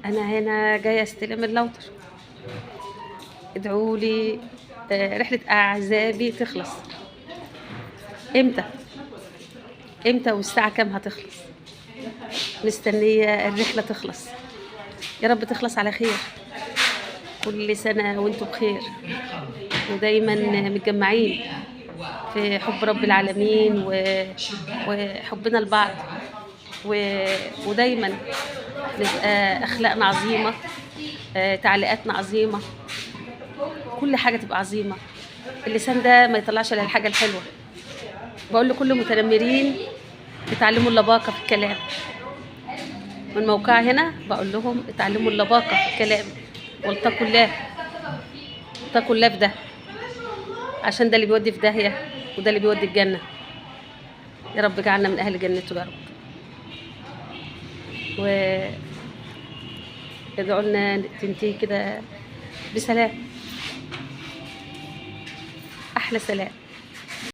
انا هنا جايه استلم اللوتر. ادعوا لي رحله اعزابي تخلص. امتى؟ امتى والساعه كام هتخلص؟ مستنيه الرحله تخلص. يا رب تخلص على خير. كل سنه وانتم بخير ودايما متجمعين في حب رب العالمين وحبنا لبعض ودايما نبقى اخلاقنا عظيمه، تعليقاتنا عظيمه، كل حاجه تبقى عظيمه. اللسان ده ما يطلعش الا الحاجه الحلوه. بقول لكل متنمرين اتعلموا اللباقه في الكلام. من موقعي هنا بقول لهم اتعلموا اللباقه في الكلام، واتقوا الله. اتقوا الله في ده، عشان ده اللي بيودي في داهيه وده اللي بيودي الجنه. يا رب اجعلنا من اهل جنته يا رب. وادعوا لنا تنتهي كده بسلام، احلى سلام.